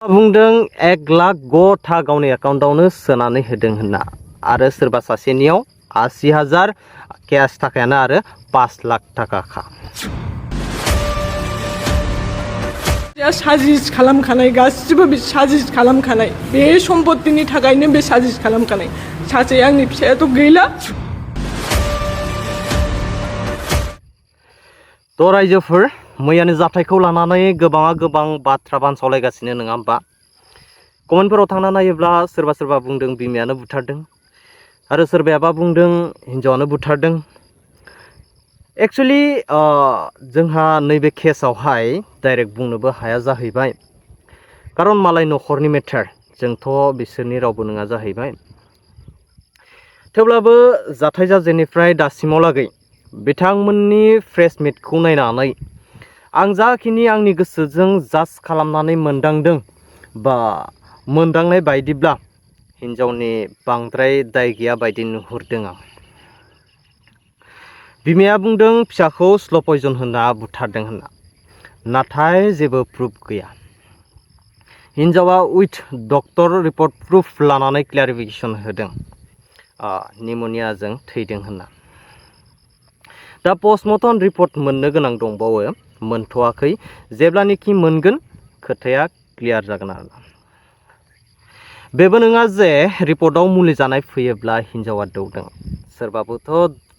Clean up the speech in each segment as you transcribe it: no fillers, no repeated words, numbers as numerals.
बुंदों 1 लाख गथा गावनि एकाउन्टावनो सोनानै होदों होनना आरो सोरबा सासेनियाव 80,000 केस थाखायानो आरो 5 लाख थाखाखा साजिश खालामखानाय गासिबो बे साजिश खालामखानाय बे सम्पत्तिनि थाखायनो बे साजिश खालामखानाय सासे आंनि फिसायाथ' गैला तो रायजोफोर मैयानि जाथायखौ लानानै गोबां बाथ्रा बानसावलायगासिनो नङा होमबा कमेन्टफोराव थांना नायोब्ला सोरबा बुंदों बिमायानो बुथारदों आरो सोरबायाबा बुंदों हिनजावानो बुथारदों एक्चुअली जोंहा नैबे केसावहाय डाइरेक्ट बुंनोबो हाया जाहैबाय खारन मालाय नखरनि मेटार जोंथ' बिसोरनि रावबो नङा जाहैबाय थेवब्लाबो जाथाय जाजेननिफ्राय दासिमावलागै बिथांमोननि प्रेस मिटखौ नायनानै आं जाखिनि आंनि गोसोजों जाज खालामनानै मोनदांदों बा मोनदांनाय बायदिब्ला हिनजावनि बांद्राय दाय गैया बायदि नुहुरदों आं बिमाया बुंदों फिसाखौ स्ल' पयजन होना बुथारदों होनना नाथाय जेबो प्रुफ गैया हिनजावा उइथ डक्टर रिपर्ट प्रुफ लानानै क्लियारिफिकेसन होदों निम'नियाजों थैदों होनना दा पस्टमर्टम रिपर्ट मोननो गोनां दंबावो मोनथ'वाखै जेब्लानोखि मोनगोन खोथाया क्लियार जागोन आरो बेबो नङा जे रिपर्टआव मुलि जानाय फैयोब्ला हिनजावा दौदों सोरबाबोथ'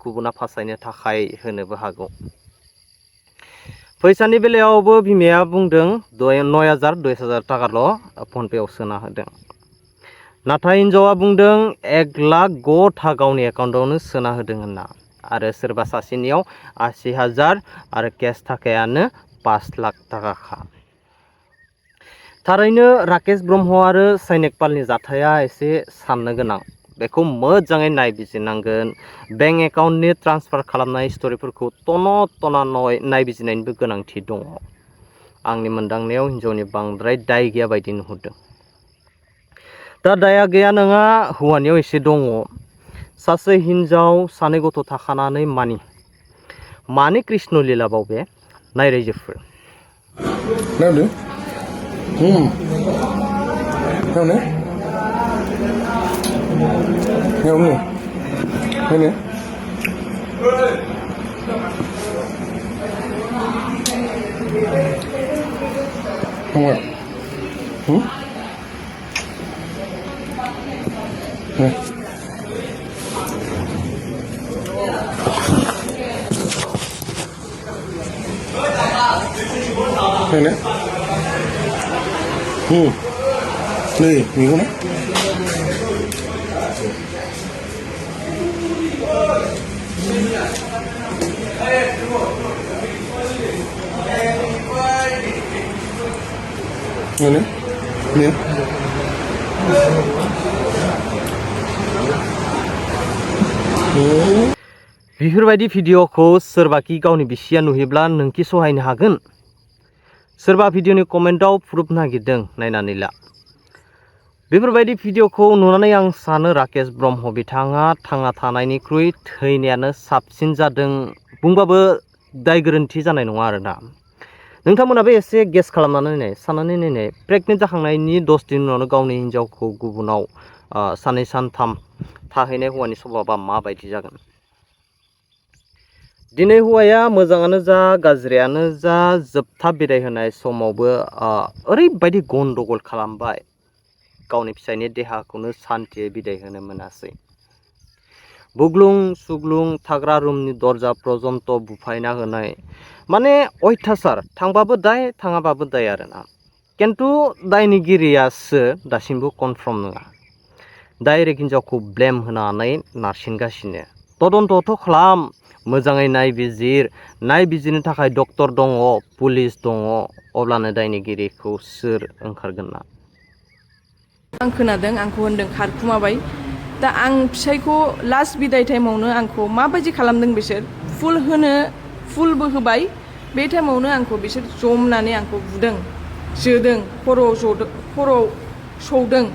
गुबुना फासायनो थाखाय होनोबो हागौ फैसानि बेलायावबो बिमाया बुंदों 9,000 10,000 टाकाल' फनपेआव सोना होदों नाथाय हिनजावा बुंदों 1 लाख गथा गावनि एकाउन्टावनो सोना होदों होनना आरो सोरबा सासेनियाव 80,000 आरो केस थाखायानो 5 लाख थाखाखा थारैनो राकेश ब्रह्म आरो सैनिक पालनि जाथाया एसे साननो गोनां बेखौ मोजाङै नायबिजिरनांगोन बेंक एकाउन्टनि ट्रान्सफार खालामनाय स्ट'रिफोरखौ तना नायबिजिरनायनिबो गोनांथि दङ आंनि मोनदांनायाव हिनजावनि बांद्राय दाय गैया बायदि नुहुरदों दा दाया गैया नङा हौवानियाव एसे दङ सासे हिनजाव सानै गथ' थाखानानै मानि कृष्ण लीला बाव बे नाय रायजोफोर 네, 이거네? 이거네? 네. बेफोरबायदि भिडिअखौ सोरबाखि गावनि बिसिया नुयोब्ला नोंखि सहायनो हागोन सोरबा भिडिअनि कमेन्टआव प्रुफ नागिरदों नायनानै ला बेफोरबायदि भिडिअखौ नुनानै आं सानो राकेश ब्रह्म बिथाङा थांना थानायनिख्रुइ थैनायानो साबसिन जादों बुंबाबो दाय गोरोन्थि जानाय नङा आरोना नोंथांमोनाबो एसे गेस खालामनानै नाय साननानै नायनाय प्रेगनेन्ट जाखांनायनि 10 दिन उनावनो गावनि हिनजावखौ गुबुनाव सानै सानथाम थाहैनाय हौवानि स्वभाबा माबायदि जागोन दिनै हौवाया मोजाङानो जा गाज्रियानो जा जोबथा बिदाय होनाय समावबो ओरैबायदि गन्डगल खालामबाय गावनि फिसायनि देहाखौनो सान्थियै बिदाय होनो मोनासै बुग्लुं सुग्लुं थाग्रा रुमनि दरजा पर्यन्त बुफायना होनाय माने अयथासार थांबाबो दाय थाङाबाबो दाय आरोना किन्तु दायनिगिरियासो दासिमबो कनफार्म नङा डाइरेक्ट हिनजावखौ ब्लेम होनानै नारसिनगासिनो तदन्तथ' खालाम मोजाङै नायबिजिरनो थाखाय डक्टर दङ पुलिस दङ अब्लानो दायनिगिरिखौ सोर ओंखारगोन ना आं खोनादों आंखौ होनदों खारखुमाबाय दा आं फिसायखौ लास्ट बिदाय टाइमावनो आंखौ माबायदि खालामदों बिसोर फुलबो होबाय बे टाइमावनो आंखौ बिसोर जमनानै आंखौ बुदों जोदों खर'आव सौदों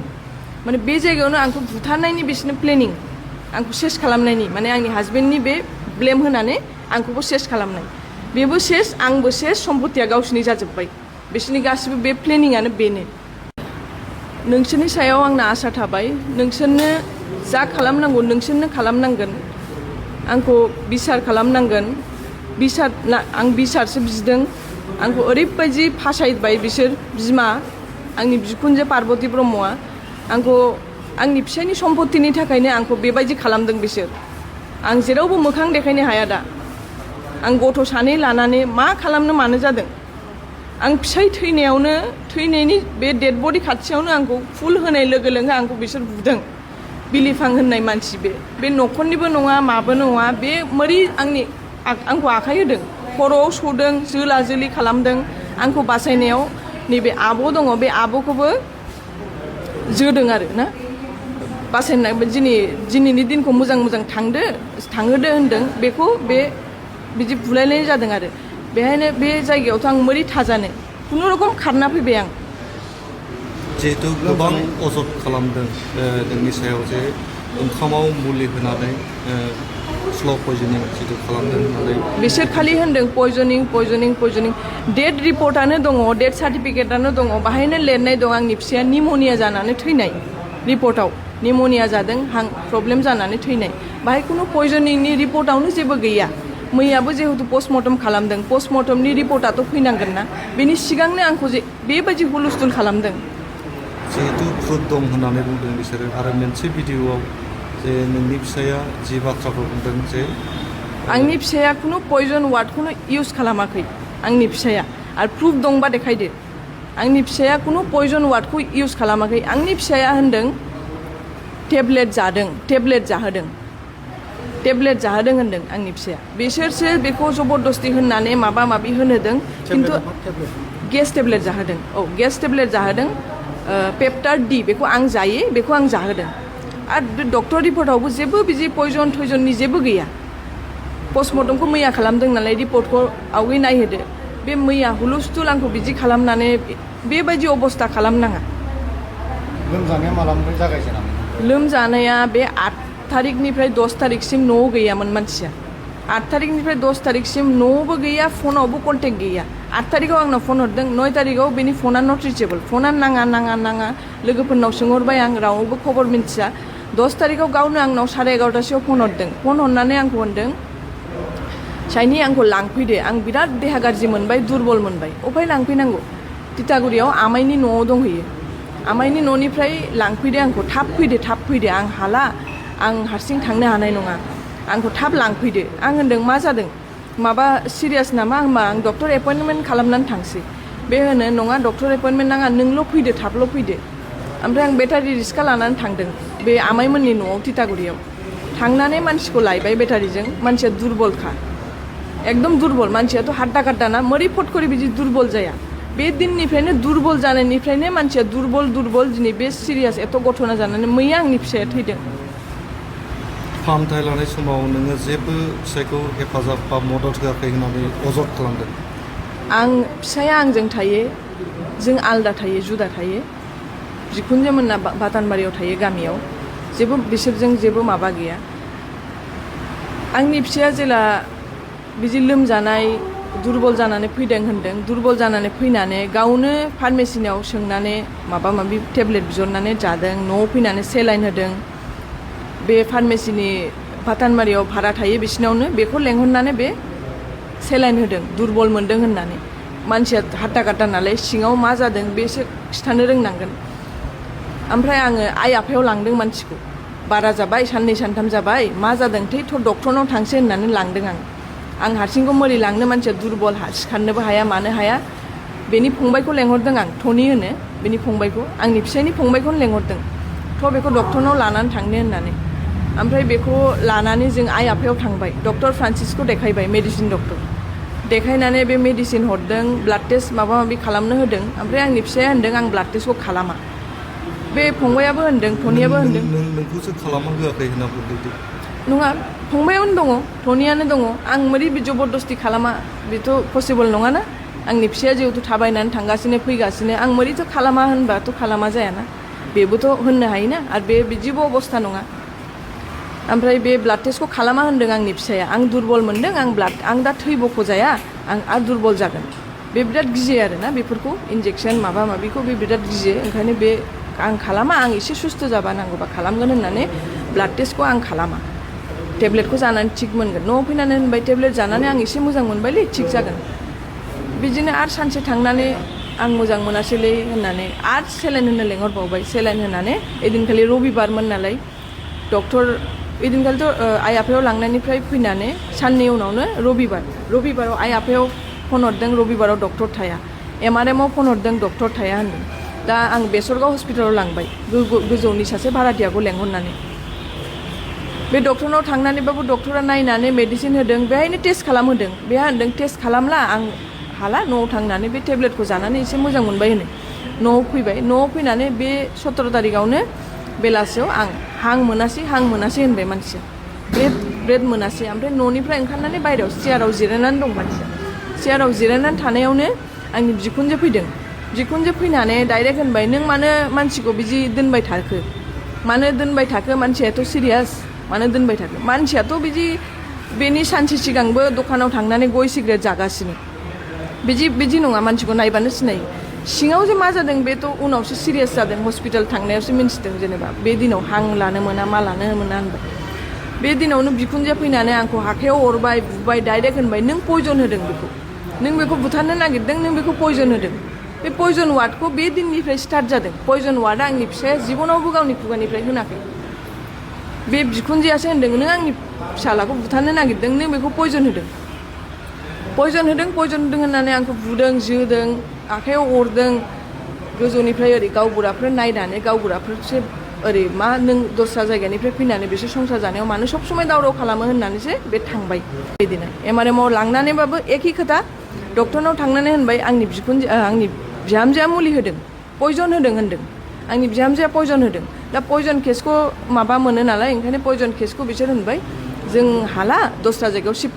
माने बे जायगायावनो आंखौ बुथारनायनि बिसोरनो प्लेनिं आंखौ सेस खालामनायनि माने आंनि हाजबेन्डनि बे ब्लेम होनानै आंखौबो सेस खालामनाय बेबो सेस आंबो सेस सम्पत्तिया गावसिनि जाजोब्बाय बिसोरनि गासिबो बे प्लेनिंआनो बेनो नोंसोरनि सायाव आंना आसा थाबाय नोंसोरनो जा खालामनांगौ नोंसोरनो खालामनांगोन आंखौ बिसार खालामनांगोन आं बिसारसो बिदों आंखौ ओरैबायदि फासायबाय बिसोर बिमा आंनि बिखुनजो पार्बती ब्रह्मआ आंखौ आंनि फिसायनि सम्पतिनि थाखायनो आंखौ बेबायदि खालामदों बिसोर आं जेरावबो मोखां देखायनो हाया दा आं गथ' सानै लानानै मा खालामनो मानो जादों आं फिसाय थैनायनि बे डेड बडि खाथियावनो आंखौ फुल होनाय लोगो लोगो आंखौ बिसोर बुदों बिलिफां होननाय मानसि बे न'खरनिबो नङा माबो नङा बे मोरै आंखौ आखाइ होदों खर'आव सौदों जोला जोलि खालामदों आंखौ बासायनायाव नैबे आब' दङ बे आब'खौबो जोदों आरो ना बासायनाय दिनैनि दिनखौ मोजां थांहोदो होनदों बेखौ बिदि बुलायनाय जादों आरो बेहायनो बे जायगायावथ' आं मोरै थाजानो खुनुरकम खारना फैबाय आं जिहेतु गोबां अजद खालामदों नोंनि सायाव जे ओंखामाव मुलि होनानै स्ल' पयजनिं जितु खालामदों होननानै बिसोर खालि होनदों पयजनिं डेट रिपर्टआनो दङ डेट सार्टिफिकेटआनो दङ बाहायनो लिरनाय दं आंनि फिसाया निम'निया जानानै थैनाय रिपर्टआव निम'निया जादों हां प्रब्लेम जानानै थैनाय बाहाय खुनु पयजनिंनि रिपर्टआवनो जेबो गैया मैयाबो जिहेतु पस्टमर्टम खालामदों पस्टमर्टमनि रिपर्टआथ' फैनांगोन ना बेनि सिगांनो आंखौ जे बेबायदि हुलुस्थुल खालामदों जिहेतु प्रुफ दं होननानै बुंदों बिसोरो आरो मोनसे भिडिअ'आव जे नोंनि फिसाया जि बाथ्राखौ बुंदों जे आंनि फिसाया खुनु पयजन वार्डखौनो इउज खालामाखै आंनि फिसाया आरो प्रुफ दंबा देखायदो आंनि फिसाया खुनु पयजन वार्डखौ इउज खालामाखै आंनि फिसाया होनदों टेब्लेट जाहोदों होनदों आंनि फिसाया बिसोरसो बेखौ जबरदस्ति होननानै माबा माबि होनहोदों खिन्थु गेस टेब्लेट जाहोदों पेप्टार डि बेखौ आं जायो बेखौ आं जाहोदों आरो डक्टर रिपर्टआवबो जेबो बिदि पयजन थयजननि जेबो गैया पस्टमर्टमखौ मैया खालामदों नालाय रिपर्टखौ आवगै नायहोदो बे मैया हुलुस्थुल आंखौ बिदि खालामनानै बेबायदि अबस्था खालामनाङा लोमजानाया मालानिफ्राय जागायजेनामोन लोमजानाया बे 8 थारिखनिफ्राय 10 थारिखसिम न'आव गैयामोन मानसिया 8 थारिखनिफ्राय 10 थारिखसिम न'आवबो गैया फनावबो कन्टेक्ट गैया 8 थारिखआव आंनाव फन हरदों 9 थारिखआव बेनि फना नट रिचेबल फना नाङा लोगोफोरनाव सोंहरबाय आं रावबो खबर मिन्थिया 10 थारिखआव गावनो आंनाव 11:30 फन हरदों फन हरनानै आंखौ होनदों साइनि आंखौ लांफैदो आं बिराद देहा गाज्रि मोनबाय दुरबल मोनबाय अफाय लांफैनांगौ तितागुरियाव आमाइनि न'आव दंहैयो आमाइनि न'निफ्राय लांफैदो आंखौ थाब फैदो आं हाला आं हारसिं थांनो हानाय नङा आंखौ थाब लांफैदो आं होनदों मा जादों माबा सिरियास नामा होमबा आं डक्टर एपइन्टमेन्ट खालामनानै थांसै बे होनो नङा डक्टर एपइन्टमेन्ट नाङा नोंल' फैदो थाबल' फैदो ओमफ्राय आं बेटारि रिक्सा लानानै थांदों बे आमाइमोननि न'आव तितागुरियाव थांनानै मानसिखौ लायबाय बेटारिजों मानसिया दुरबलखा एकदम दुरबल मानसियाथ' हाड्डा काड्डाना मोरै फटकरि बिदि दुरबल जाया बे दिननिफ्रायनो दुरबल जानायनिफ्रायनो मानसिया दुरबल दिनै बे सिरियास एथ' घटना जानानै मैया आंनि फिसाया थैदों फाहामथाय लानाय समाव नोङो जेबो फिसायखौ हेफाजाब बा मदद होआखै होननानै अजद खालामदों आं फिसाया आंजों थायो जों आलदा थायो जुदा थायो बिखुनजोमोनना बातानबारियाव थायो गामियाव जेबो बिसोरजों जेबो माबा गैया आंनि फिसाया जेला बिदि लोमजानाय दुरबल जानानै फैदों होनदों दुरबल जानानै फैनानै गावनो फार्मेसिनाव सोंनानै माबा माबि टेब्लेट बिहरनानै जादों न'आव फैनानै सेलाइन होदों बे फार्मेसिनि बातानबारियाव भारा थायो बिसिनावनो बेखौ लेंहरनानै बे सेलाइन होदों दुरबल मोनदों होननानै मानसिया हाट्टा काट्टा नालाय सिङाव मा जादों बेसो खिथानो रोंनांगोन ओमफ्राय आङो आइ आफायाव लांदों मानसिखौ बारा जाबाय 2-3 जाबाय मा जादों थ' डक्टरनाव थांसै होननानै लांदों आं हारसिंखौ मोरै लांनो मानसिया दुरबल सिखारनोबो हाया मानो हाया बेनि फंबायखौ लेंहरदों आं टनि होनो बेनि फंबायखौ आंनि फिसायनि फंबायखौनो लेंहरदों थ' बेखौ डक्टरनाव लानानै थांनो होननानै ओमफ्राय बेखौ लानानै जों आइ आफायाव थांबाय डक्टर फ्रान्सिसखौ देखायबाय मेडिसिन डक्टर देखायनानै बे मेडिसिन हरदों ब्लाड टेस्ट माबा माबि खालामनो होदों ओमफ्राय आंनि फिसाया होनदों आं ब्लाड टेस्टखौ खालामा बे फंबायाबो होनदों टनियाबो होनदों नोंखौसो खालामनो होआखै होनना बुंदों नङा फंबायावनो दङ टनियानो दङ आं मोरै जबरदस्ति खालामा बेथ' पसिबल नङाना आंनि फिसाया जिहेतु थाबायनानै थांगासिनो फैगासिनो आं मोरैथ' खालामा होनबाथ' खालामा जायाना बेबोथ' होननो हायोना आरो बे बिदिबो अबस्था नङा ओमफ्राय बे ब्लाड टेस्टखौ खालामा होनदों आंनि फिसाया आं दुरबल मोनदों आं दा थै बख'जाया आं आरो दुरबल जागोन बे बिराद गियो आरोना बेफोरखौ इन्जेक्सन माबा माबिखौ बे बिराद गियो ओंखायनो बे आं खालामा आं एसे सुस्थ' जाबा नांगौबा खालामगोन होननानै ब्लाड टेस्टखौ आं खालामा टेब्लेटखौ जानानै थिग मोनगोन न'आव फैनानै होनबाय टेब्लेट जानानै आं एसे मोजां मोनबायलै थिग जागोन बिदिनो आरो सानसे थांनानै आं मोजां मोनासैलै होननानै आरो सेलाइन होनो लेंहरबावबाय सेलाइन होनानै ओइदिनखालि रबिबारमोन नालाय डक्टर ओइदिनखालिथ' आइ आफायाव लांनायनिफ्राय फैनानै साननै उनावनो रबिबाराव आइ आफायाव फन हरदों रबिबाराव डक्टर थाया MRMआव फन हरदों डक्टर थाया होनदों दा आं बेसरगाव हस्पिटालाव लांबाय गोजौनि सासे भाराथियाखौ लेंहरनानै बे डक्टरनाव थांनानैबाबो डक्टरा नायनानै मेडिसिन होदों बेहायनो टेस्ट खालामहोदों बेहा होनदों टेस्ट खालामला आं हाला न'आव थांनानै बे टेब्लेटखौ जानानै एसे मोजां मोनबाय होनो न'आव फैबाय न'आव फैनानै बे 17 तारिखआवनो बेलासियाव आं हां मोनासै होनबाय मानसिया ब्रेड मोनासै ओमफ्राय न'निफ्राय ओंखारनानै बायहेरायाव चेयाराव जिरायनानै दं मानसिया चेयाराव जिरायनानै थानायावनो आंनि बिखुनजो फैदों बिखुनजो फैनानै डाइरेक्ट होनबाय नों मानो मानसिखौ बिदि दोनबाय थाखो मानो दोनबाय थाखो मानसियाथ' सिरियास मानो दोनबाय थाखो मानसियाथ' बिदि बेनि सानसे सिगांबो दखानाव थांनानै गय सिगारेट जागासिनो बिदि नङा मानसिखौ नायबानो सिनायो सिङाव जे मा जादों बेथ' उनावसो सिरियास जादों हस्पिटाल थांनायावसो मिन्थिदों जेनेबा बे दिनाव हां लानो मोना मा लानो मोना होनबाय बे दिनावनो बिखुनजोआ फैनानै आंखौ आखायाव अरबाय बुबाय डाइरेक्ट होनबाय नों पयजन होदों बेखौ नों बेखौ बुथारनो नागिरदों नों बेखौ पयजन होदों बे पयजन वार्डखौ बे दिननिफ्राय स्टार्ट जादों पयजन वार्डआ आंनि फिसाया जिबनावबो गावनि खुगानिफ्राय होनाखै बे बिखुनजोआसो होनदों नों आंनि फिसालाखौ बुथारनो नागिरदों नों बेखौ पयजन होदों होननानै आंखौ बुदों जोदों आखायाव अरदों गोजौनिफ्राय ओरै गावबुराफोर नायनानै गावबुराफोरसो ओरै मा नों दस्रा जायगानिफ्राय फैनानै बिसोर संसार जानायाव मानो सब समाय दावराव खालामो होननानैसो बे थांबाय बिदिनो MRMआव लांनानैबाबो एखे खोथा डक्टरनाव थांनानै होनबाय आंनि बिहामजोआ मुलि होदों पयजन होदों होनदों आंनि बिहामजोआ पयजन होदों दा पयजन केसखौ माबा मोनो नालाय ओंखायनो पयजन केसखौ बिसोर होनबाय जों हाला दस्रा जायगायाव शिफ्ट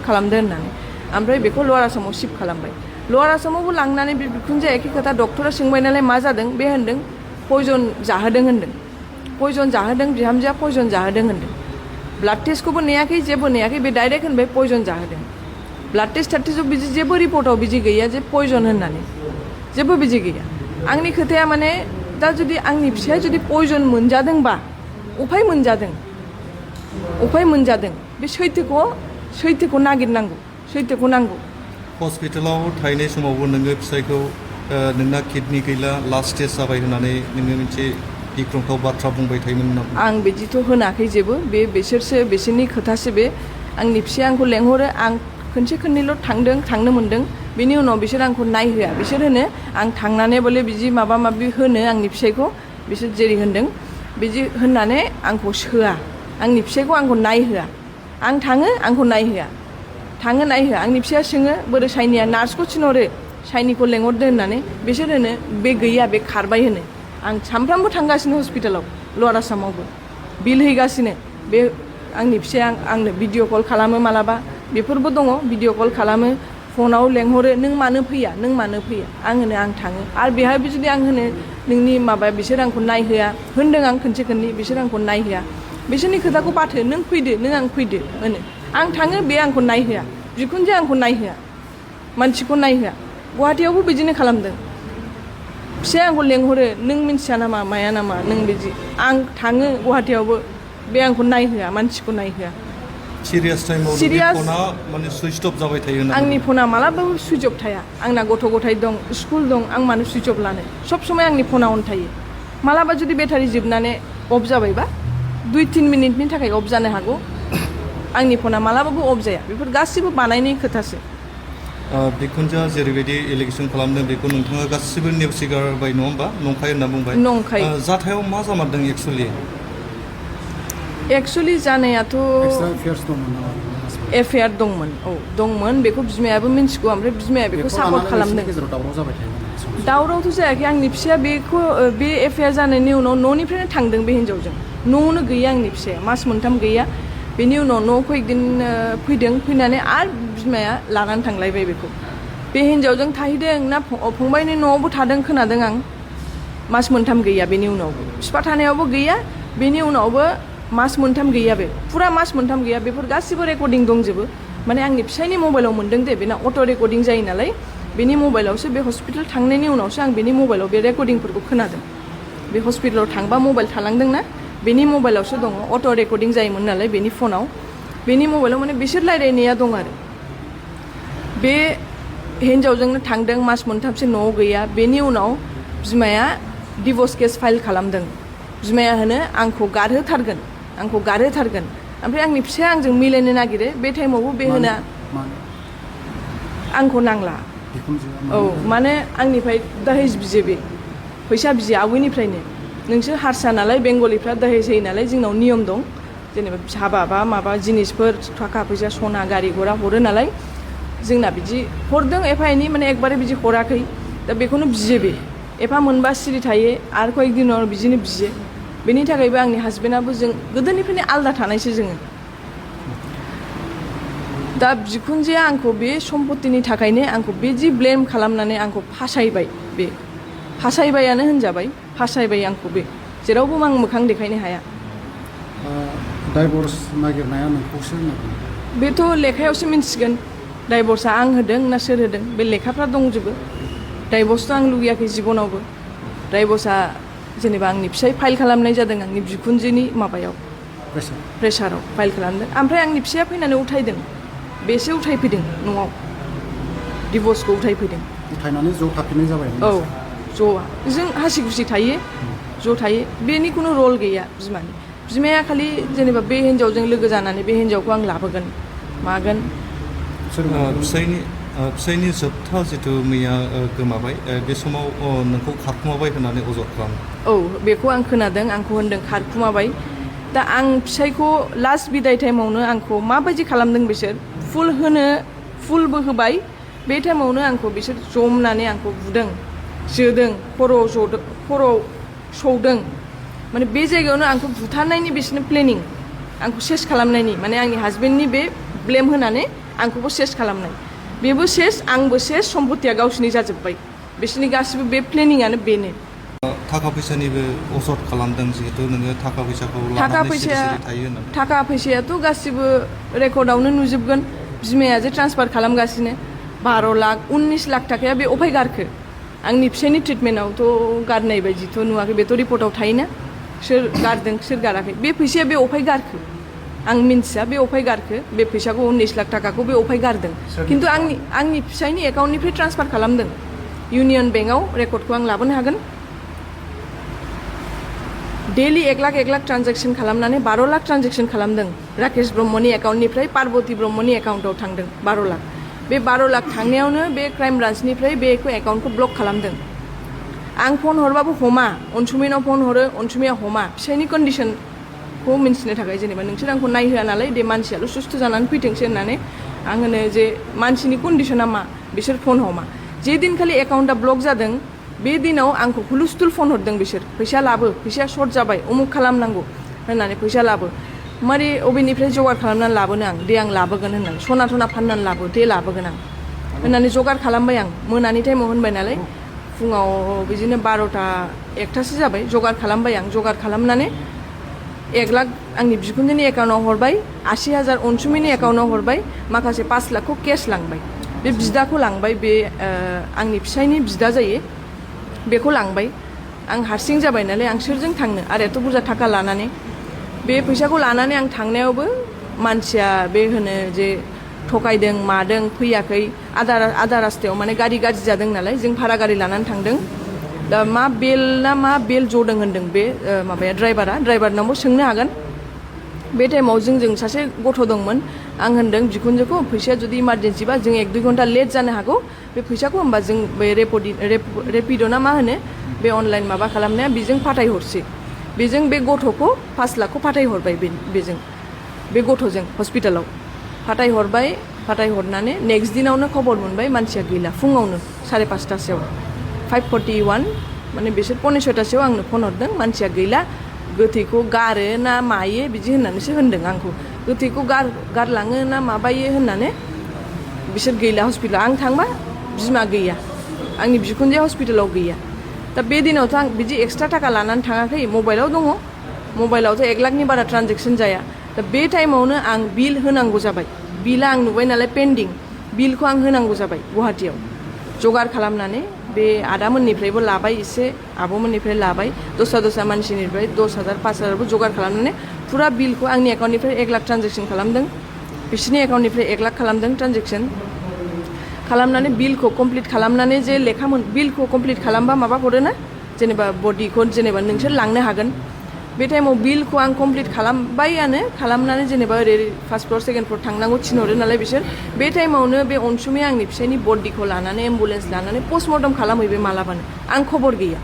खालामदो होननानै ओमफ्राय बेखौ लवार आसामाव शिफ्ट खालामबाय लवार आसामावबो लांनानै बे बिखुनजोआ एखे खोथा डक्टरा सोंबाय नालाय मा जादों बे होनदों पयजन जाहोदों होनदों पयजन जाहोदों बिहामजोआ पयजन जाहोदों होनदों ब्लाड टेस्टखौबो नेयाखै जेबो नेयाखै बे डाइरेक्ट होनबाय पयजन जाहोदों ब्लाड टेस्टआव बिदि जेबो रिपर्टआव बिदि गैया जे पयजन होननानै जेबो बिदि गैया आंनि खोथाया माने दा जुदि आंनि फिसाया जुदि पयजन मोनजादोंबा उफाय मोनजादों बे सैथोखौ नागिरनांगौ सैथोखौ नांगौ हस्पिटालाव थाहैनाय समावबो नोङो फिसायखौ नोंना किडनि गैला लास्ट स्टेज जाबाय होननानै नोङो मोनसे गिख्रंथाव बाथ्रा बुंबाय थायोमोन होनना आं बिदिथ' होनाखै जेबो बिसोरनि खोथासो बे आंनि फिसाया आंखौ लेंहरो आं खनसे खननैल' थांनो मोन्दों बेनि उनाव बिसोर आंखौ नायहोआ बिसोर होनो आं थांनानै बले बिदि माबा माबि होनो आंनि फिसायखौ बिसोर जेरै होनदों बिदि होननानै आंखौ सोआ आंनि फिसायखौ आंखौ नायहोआ आं थाङो आंखौ नायहोआ आंनि फिसाया सोङो बोरै साइनिया नार्सखौ थिनहरो साइनिखौ लेंहरदो होननानै बिसोर होनो बे गैया बे खारबाय होनो आं सामफ्रामबो थांगासिनो हस्पिटालाव लवार आसामावबो बिल हैगासिनो बे आंनि फिसाया आंनो भिडिअ कल खालामो मालाबा बेफोरबो दङ भिडिअ कल खालामो फनाव लेंहरो नों मानो फैया आं होनो आं थाङो आरो बेहायबो जुदि आं होनो नोंनि माबा बिसोर आंखौ नायहोआ होनदों आं खनसे खननै बिसोर आंखौ नायहोआ बिसोरनि खोथाखौ बाथो नों फैदो आं फैदो होनो आं थाङो बे आंखौ नायहोआ बिखुनजोआ आंखौ नायहोआ मानसिखौ नायहोआ गुवाहाटियावबो बिदिनो खालामदों फिसाया आंखौ लेंहरो नों मिन्थिया नामा माया नामा नों बिदि आं थाङो गुवाहाटियावबो बे आंखौ नायहोआ मानसिखौ नायहोआ सिरियास टाइमाव फना माने सुइच अफ जाबाय थायो आंनि फना मालाबाबो सुइच अफ थाया आंना गथ' गथाय दं स्कुल दं आं मानो सुइच अफ लानो सब समय आंनि फना अन थायो मालाबा जुदि बेटारि जोबनानै अफ जाबायबा 2-3 मिनिटनि थाखाय अफ जानो हागौ आंनि फना मालाबाबो अफ जाया बेफोर गासिबो बानायनाय खोथासो बिखुनजोआ जेरैबायदि एलिगेसन खालामदों बेखौ नोंथाङा गासिबो नेवसिगारबाय नङा होमबा नंखाय होनना बुंबाय नंखाय जाथायाव मा जामारदों एक्सुवेलि जानायाथ' एफआइआर दंमोन बेखौ बिमायाबो मिन्थिगौ ओमफ्राय बिमाया बेखौ सापर्ट खालामदों दावरावथ' जायाखै आंनि फिसाया बेखौ बे एफआइआर जानायनि उनाव न'निफ्रायनो थांदों बे हिन्जावजों न'आवनो गैया आंनि फिसाया मास मोनथाम गैया बेनि उनाव न'खौ एकदिन फैनानै आरो बिमाया लानानै थांलायबाय बेखौ बे हिन्जावजों थाहैदों ना फंबायनि न'आवबो थादों खोनादों आं मास मोनथाम गैया बेनि उनावबो बिफा थानायावबो गैया बेनि उनावबो मास मोनथाम गैया बे फुरा मास मोनथाम गैया बेफोर गासिबो रेकर्डिं दंजोबो माने आंनि फिसायनि मबाइलाव मोन्दों दे बेना अट' रेकर्डिं जायो नालाय बेनि मबाइलावसो बे हस्पिटाल थांनायनि उनावसो आं बेनि मबाइलाव बे रेकर्डिंफोरखौ खोनादों बे हस्पिटालाव थांबा मबाइल थालांदोंना बेनि मबाइलावसो दङ अट' रेकर्डिं जायोमोन नालाय बेनि फनाव बेनि मबाइलाव माने बिसोर रायलायनाया दं आरो बे हिन्जावजोंनो थांदों मास मोनथामसो न'आव गैया बेनि उनाव बिमाया डिभर्स केस फाइल खालामदों बिमाया होनो आंखौ गारहोथारगोन ओमफ्राय आंनि फिसाया आंजों मिलायनो नागिरो बे टाइमावबो बे होना आंखौ नांला औ माने आंनिफ्राय दाहेज बियो बे फैसा बियो आवैनिफ्रायनो नोंसोर हारसा नालाय बेंगलिफ्रा दाहेज होयो नालाय जोंनाव नियम दं जेनेबा हाबा बा माबा जिनिसफोर थाखा फैसा सना गारि घोड़ा हरो नालाय जोंना बिदि हरदों एफा एनै माने एकबारे बिदि हराखै दा बेखौनो बियो बे एफा मोनबा सिरि थायो आरो कयेक दिन उनाव बिदिनो बियो बेनि थाखायबो आंनि हासबेन्डआबो जों गोदोनिफ्रायनो आलदा थानायसो जोङो दा बिखुनजोआ आंखौ बे सम्पतिनि थाखायनो आंखौ बिदि ब्लेम खालामनानै आंखौ फासायबायानो होनजाबाय फासायबाय आंखौ बे जेरावबो आं मोखां देखायनो हाया डाइभर्स नागिरनाया नोंखौसो बेथ' लेखायावसो मिन्थिगोन डाइभर्सआ आं होदों ना सोर होदों बे लेखाफ्रा दंजोबो डाइभर्सथ' आं लुगैयाखै जिबनावबो डाइभर्सआ जेनेबा आंनि फिसाय फाइल खालामनाय जादों आंनि बिखुनजोनि माबायाव प्रेसाराव फाइल खालामदों ओमफ्राय आंनि फिसाया फैनानै उठायदों बेसो उठायफैदों न'आव डिभर्सखौ उठायफैदों उठायनानै ज' थाफिननाय जाबाय औ ज'आ जों हासि खुसि थायो ज' थायो बेनि खुनु रल गैया बिमाया खालि जेनेबा बे हिन्जावजों लोगो जानानै बे हिन्जावखौ आं लाबोगोन मागोन फिसायनि जोबथा जिथु मैया गोमाबाय बे समाव नोंखौ खारखुमाबाय होननानै अजद खालामो औ बेखौ आं खोनादों आंखौ होनदों खारखुमाबाय दा आं फिसायखौ लास्ट बिदाय टाइमावनो आंखौ माबायदि खालामदों बिसोर फुलबो होबाय बे टाइमावनो आंखौ बिसोर जमनानै आंखौ बुदों जोदों खर'आव सौदों माने बे जायगायावनो आंखौ बुथारनायनि बिसोरनो प्लेनिं आंखौ सेस खालामनायनि माने आंनि हासबेन्डनि बे ब्लेम होनानै आंखौबो सेस खालामनाय बेबो सेस आंबो सेस सम्पतिया गावसिनि जाजोब्बाय बिसोरनि गासिबो बे प्लेनिंआनो बेनो थाखा फैसानिबो अजद खालामदों जिहेतु नोङो थाखा फैसाखौ लानानै सिरि थायो होननानै थाखा फैसायाथ' गासिबो रेकर्डआवनो नुजोबगोन बिमाया जे ट्रान्सफार खालामगासिनो 12 लाख 19 लाख थाखाया बे अफाय गारखो आंनि फिसायनि ट्रिटमेन्टआवथ' गारनाय बायदिथ' नुवाखै बेथ' रिपर्टआव थायोना सोर गारदों सोर गाराखै बे फैसाया बे अफाय गारखो आं मिन्थिया बे अफाय गारखो बे फैसाखौ 19 लाख थाखाखौ बे अफाय गारदों खिन्थु आंनि फिसायनि एकाउन्टनिफ्राय ट्रान्सफार खालामदों इउनियन बेंकआव रेकर्डखौ आं लाबोनो हागोन डेलि 1 लाख ट्रान्जेक्सन खालामनानै 12 लाख ट्रान्जेक्सन खालामदों राकेश ब्रह्मनि एकाउन्टनिफ्राय पार्बती ब्रह्मनि एकाउन्टआव थांदों 12 लाख बे 12 लाख थांनायावनो बे क्राइम ब्रान्चनिफ्राय बेखौ एकाउन्टखौ ब्लक खालामदों आं फन हरबाबो हमा अनसुमैनाव फन हरो अनसुमैया हमा फिसायनि कन्डिसनखौ मिन्थिनो थाखाय जेनेबा नोंसोर आंखौ नायहोआ नालाय दे मानसियाल' सुस्थ' जानानै फैथोंसो होननानै आं होनो जे मानसिनि कन्डिसना मा बिसोर फन हमा जे दिनखालि एकाउन्टआ ब्लक जादों बे दिनाव आंखौ हुलुस्थुल फन हरदों बिसोर फैसा लाबो फैसाया सर्ट जाबाय उमुक खालामनांगौ होननानै फैसा लाबो मारै अबेनिफ्राय जगार खालामनानै लाबोनो आं दे आं लाबोगोन होननानै सना थना फाननानै लाबो दे लाबोगोन आं होननानै जगार खालामबाय आं मोनानि टाइमाव होनबाय नालाय फुङाव बिदिनो 12टा 1टासो जाबाय जगार खालामबाय आं जगार खालामनानै 1 लाख आंनि बिखुनजोनि एकाउन्टआव हरबाय 80,000 अनसुमैनि एकाउन्टआव हरबाय माखासे 5 लाखखौ केस लांबाय बे बिदाखौ लांबाय बे आंनि फिसायनि बिदा जायो बेखौ लांबाय आं हारसिं जाबाय नालाय आं सोरजों थांनो आरो एथ' बुरजा थाखा लानानै बे फैसाखौ लानानै आं थांनायावबो मानसिया बे होनो जे थगायदों मादों फैयाखै आधा रास्तायाव माने गारि गाज्रि जादों नालाय जों भारा गारि लानानै थांदों दा मा बेल जदों होनदों बे माबाया ड्राइभारनावबो सोंनो हागोन बे टाइमाव जोंजों सासे गथ' दंमोन आं होनदों बिखुनजोखौ फैसाया जुदि इमारजेन्सिबा जों 1-2 घन्टा लेट जानो हागौ बे फैसाखौ होमबा जों बे रेपिड' ना मा होनो बे अनलाइन माबा खालामनाया बेजों फाथायहरसै बेजों बे गथ'खौ 5 लाखखौ फाथायहरबाय बेजों बे गथ'जों हस्पिटालाव फाथायहरनानै नेक्स्ट दिनावनो खबर मोनबाय मानसिया गैला फुङावनो 5:30टासोआव 5:41 माने बिसोर 5:45टासोआव आंनो फन हरदों मानसिया गैला गोथैखौ गारो ना मायो बिदि होननानैसो होनदों आंखौ गोथैखौ गारलाङो ना माबायो होननानै बिसोर गैला हस्पिटालाव आं थांबा बिमा गैया आंनि बिखुनजोआ हस्पिटालाव गैया दा बे दिनावथ' आं बिदि एक्सट्रा थाखा लानानै थाङाखै मबाइलाव दङ मबाइलावथ' 1 लाखनि बारा ट्रान्जेक्सन जाया दा बे टाइमावनो आं बिल होनांगौ जाबाय बिला आं नुबाय नालाय पेन्डिं बिलखौ आं होनांगौ जाबाय गुवाहाटियाव जगार खालामनानै बे आदामोननिफ्रायबो लाबाय एसे आब'मोननिफ्राय लाबाय दस्रा मानसिनिफ्राय 10,000 5,000बो जगार खालामनानै फुरा बिलखौ आंनि एकाउन्टनिफ्राय 1 लाख ट्रान्जेक्सन खालामदों बिसोरनि एकाउन्टनिफ्राय 1 लाख खालामदों ट्रान्जेक्सन खालामनानै बिलखौ कमप्लिट खालामनानै जे बिलखौ कमप्लिट खालामबा माबा हरोना जेनेबा बडिखौ जेनेबा नोंसोर लांनो हागोन बे टाइमाव बिलखौ आं कमप्लिट खालामबायानो खालामनानै जेनेबा ओरै फार्स्ट फ्ल'र सेकेन्ड फ्ल'र थांनांगौ थिनहरो नालाय बिसोर बे टाइमावनो बे अनसुमैया आंनि फिसायनि बडिखौ लानानै एम्बुलेन्स लानानै पस्टमर्टम खालामहैबाय मालाबानो आं खबर गैया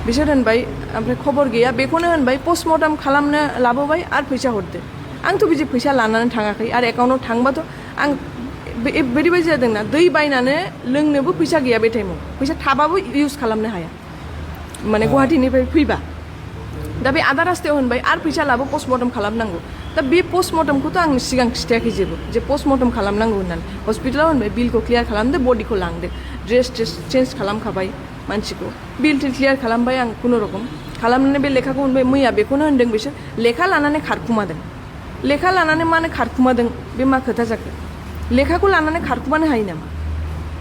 बिसोर होनबाय ओमफ्राय खबर गैया बेखौनो होनबाय पस्टमर्टम खालामनो लाबोबाय आरो फैसा हरदो आंथ' बिदि फैसा लानानै थाङाखै आरो एकाउन्टाव थांबाथ' आं बेबायदि जादोंना दै बायनानै लोंनोबो फैसा गैया बे टाइमाव फैसा थाबाबो इउज खालामनो हाया माने गुवाहाटीनिफ्राय फैबा दा बे आधा रास्तायाव होनबाय आरो फैसा लाबो पस्टमर्टम खालामनांगौ दा बे पस्टमर्टमखौथ' आं सिगां खिथायाखै जेबो जे पस्टमर्टम खालामनांगौ होननानै हस्पिटालाव होनबाय बिलखौ क्लियार खालामदो बडिखौ लांदो ड्रेस चेन्ज खालामखाबाय मानसिखौ बिल क्लियार खालामबाय आं खुनुरकम खालामनानै बे लेखाखौ होनबाय मैया बेखौनो होनदों बिसोर लेखा लानानै खारखुमादों लेखा लानानै मानो खारखुमादों बे मा खोथा जाखो लेखाखौ लानानै खारखुमानो हायो नामा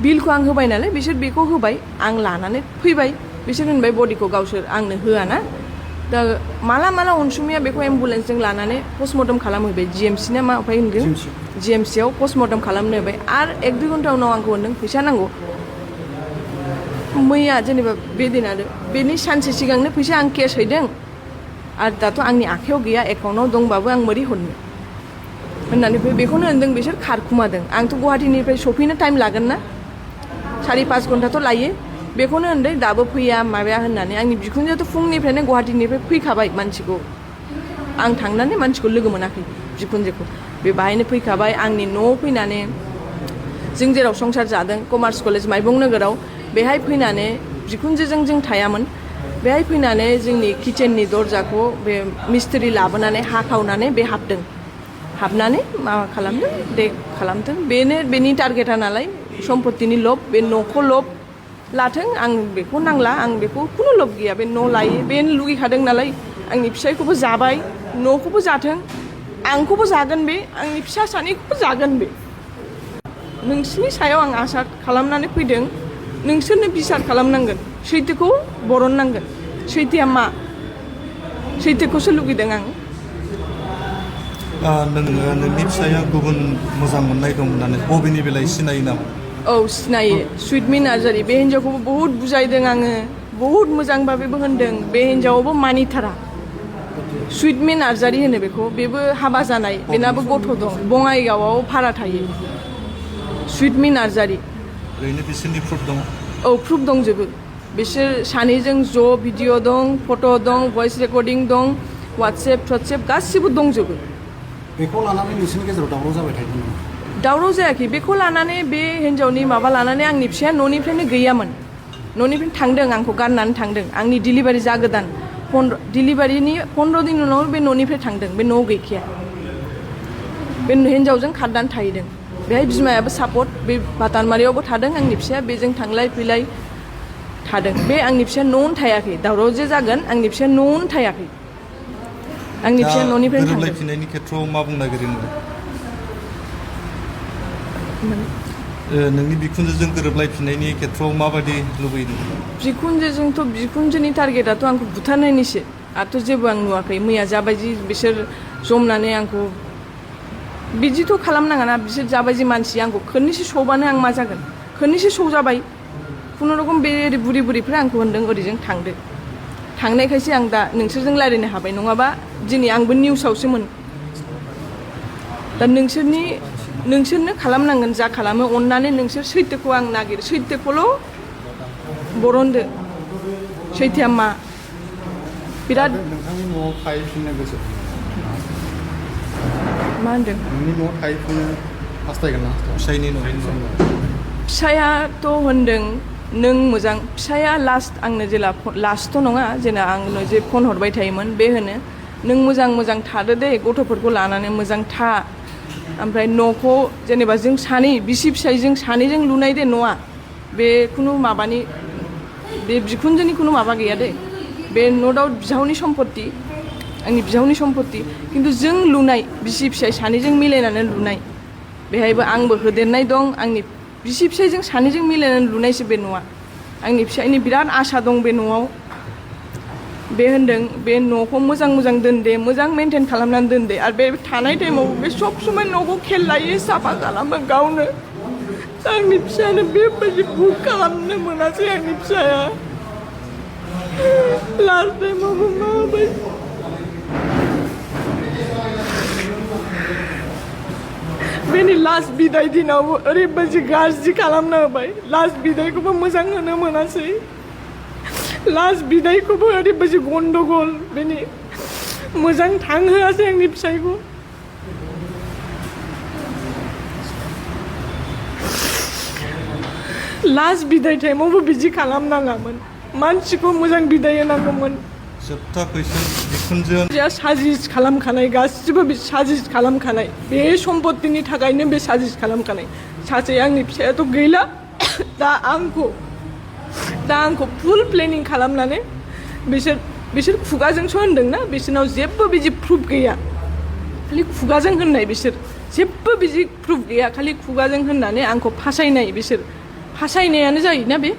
बिलखौ आं होबाय नालाय बिसोर बेखौ होबाय आं लानानै फैबाय बिसोर होनबाय बडिखौ गावसोर आंनो होआ ना दा माला अनसुमैया बेखौ एम्बुलेन्सजों लानानै पस्टमर्टम खालामहैबाय जिएमसि ना मा उफाय होनगोन जिएमसियाव पस्टमर्टम खालामनो होबाय आरो 1-2 घन्टा उनाव आंखौ होनदों फैसा नांगौ मैया जेनेबा बे दिन आरो बेनि सानसे सिगांनो फैसा आं केस हैदों आरो दाथ' आंनि आखायाव गैया एकाउन्टाव दंबाबो आं बोरै हरनो होननानै बेखौनो होनदों बिसोर खारखुमादों आंथ' गुवाहाटीनिफ्राय सफैनो टाइम लागोन ना 4-5 घन्टाथ' लायो बेखौनो होनदों दाबो फैया माबाया होननानै आंनि बिखुनजोआथ' फुंनिफ्रायनो गुवाहाटीनिफ्राय फैखाबाय मानसिखौ आं थांनानै मानसिखौ लोगो मोनाखै बिखुनजोखौ बे बाहायनो फैखाबाय आंनि न'आव फैनानै जों जेराव संसार जादों कमार्स कलेज माइबं नोगोराव बेहाय फैनानै बिखुनजोजों जों थायामोन बेहाय फैनानै जोंनि किचेननि दरजाखौ बे मिस्ट्रि लाबोनानै हाखावनानै बे हाबनानै माबा खालामदों बेनि टारगेटा नालाय सम्पतिनि लब बे न'खौ लब लाथों आं बेखौ नांला आं बेखौ खुनु लब गैया बे न' लायो बे लुगैखादों नालाय आंनि फिसायखौबो जाबाय न'खौबो जाथों आंखौबो जागोन बे आंनि फिसा सानैखौबो जागोन बे नोंसिनि सायाव आं आसा खालामनानै फैदों नोंसोरनो बिसार खालामनांगोन सैथोखौ बरननांगोन सैथोआ मा सैथोखौसो लुगैदों आं नोंनि फिसाया गुबुन मोजां मोननाय दं होननानै बबेनि बेलाय सिनायो नामा औ सिनायो सुइटमि नार्जारि बे हिन्जावखौबो बहुद बुजायदों आङो बहुद मोजां भाबेबो होनदों बे हिन्जावाबो मानिथारा सुइटमि नार्जारि होनो बेबो हाबा जानाय बेनाबो गथ' दं बङाइगावआव भारा थायो सुइटमि नार्जारि ओरैनो बिसोरनि प्रुफ दं औ प्रुफ दंजोबो बिसोर सानैजों ज' भिडिअ' दं फट' दं भइस रेकर्डिं दं वाट्सएप गासिबो दंजोबो बेखौ लानानै नोंसोरनि गेजेराव दावराव जाबाय थायोमोन नामा दावराव जायाखै बेखौ लानानै बे हिन्जावनि माबा लानानै आंनि फिसाया न'निफ्रायनो गैयामोन न'निफ्रायनो थांदों आंखौ गारनानै थांदों आंनि डिलिभारि जागोदान डिलिभारिनि 15 दिन उनाव बे न'निफ्राय थांदों बे न'आव गैखाया बे हिन्जावजों खारनानै थाहैदों बेहाय बिमायाबो सापर्ट बे बातानमारियावबो थादों आंनि फिसाया बेजों थांलाय फैलाय थादों बे आंनि फिसाया न'आवनो थायाखै दावराव जे जागोन आंनि फिसाया न'आवनो थायाखै आंनि फिसाया न'निफ्रायनो थांदों गोरोबलायफिननायनि खेथ्रआव मा बुंनो नागिरो नोंनि बिखुनजोजों गोरोबलायफिननायनि खेथ्रआव माबायदि लुबैदों बिखुनजोजोंथ' बिखुनजोनि टारगेटाथ' आंखौ बुथारनायनिसो आरोथ' जेबो आं नुवाखै मैया जाबायदि बिसोर जमनानै आंखौ बिदिथ' खालामनाङा ना बिसोर जाबायदि मानसि आंखौ खोननैसो सौबानो आं मा जागोन खोननैसो सौजाबाय खुनुरकम बे बुरिफ्रा आंखौ होनदों ओरैजों थांदो थांनायखायसो आं दा नोंसोरजों रायज्लायनो हाबाय नङाबा दिनै आंबो निउसावसोमोन दा नोंसोरनो खालामनांगोन जा खालामो अननानै नोंसोर सैथोखौ आं नागिरो सैथोखौल' बरनदो सैथोआ मा बिराद नोंथांनि न'आव थाहैफिननो गोसो मा होनदों नोंनि न'आव थाहैफिननो हास्थायगोन ना फिसायनि न' फिसायाथ' होनदों नों मोजां फिसाया लास्ट आंनो जेला लास्टथ' नङा जेला आंनो जे फन हरबाय थायोमोन बे होनो नों मोजां थादो दे गथ'फोरखौ लानानै मोजां था ओमफ्राय न'खौ जेनेबा जों सानै बिसि फिसायजों सानैजों लुनाय दे न'आ बे खुनु माबानि बे बिखुनजोनि खुनु माबा गैया दे बे न' दाउट बिहावनि सम्पत्ति आंनि बिहावनि सम्पत्ति खिन्थु जों लुनाय बिसि फिसाय सानैजों मिलायनानै लुनाय बेहायबो आंबो होदेरनाय दं आंनि बिसि फिसायजों सानैजों मिलायनानै लुनायसो बे न'आ आंनि फिसायनि बिराद आसा दं बे न'आव बे होनदों बे न'खौ मोजां दोन दे मोजां मेनटेन खालामनानै दोन दे आरो बे थानाय टाइमाव बे सब समाय न'खौ खेल लायो साफा खालामो गावनो आंनि फिसायानो बेबायदि भुल खालामनो मोनासै आंनि फिसाया लास्ट टाइमावबो माबायदि बेनि लास्ट बिदाय दिनावबो ओरैबायदि गाज्रि खालामना होबाय लास्ट बिदायखौबो मोजां होनो मोनासै लास्ट बिदायखौबो ओरैबायदि गन्डगल बेनि मोजां थांहोआसै आंनि फिसायखौ लास्ट बिदाय टाइमावबो बिदि खालामनाङामोन मानसिखौ मोजां बिदाय होनांगौमोन जोबथा कुइसन बिखुनजोआ साजिस खालामखानाय गासिबो साजिस खालामखानाय बे सम्पतिनि थाखायनो बे साजिस खालामखानाय सासे आंनि फिसायाथ' गैला दा आंखौ फुल प्लेनिं खालामनानै बिसोर खुगाजोंसो होनदोंना बिसोरनाव जेबो बिदि प्रुफ गैया खालि खुगाजों होननाय बिसोर जेबो बिदि प्रुफ गैया खालि खुगाजों होननानै आंखौ फासायनाय बिसोर फासायनायानो जायोना बे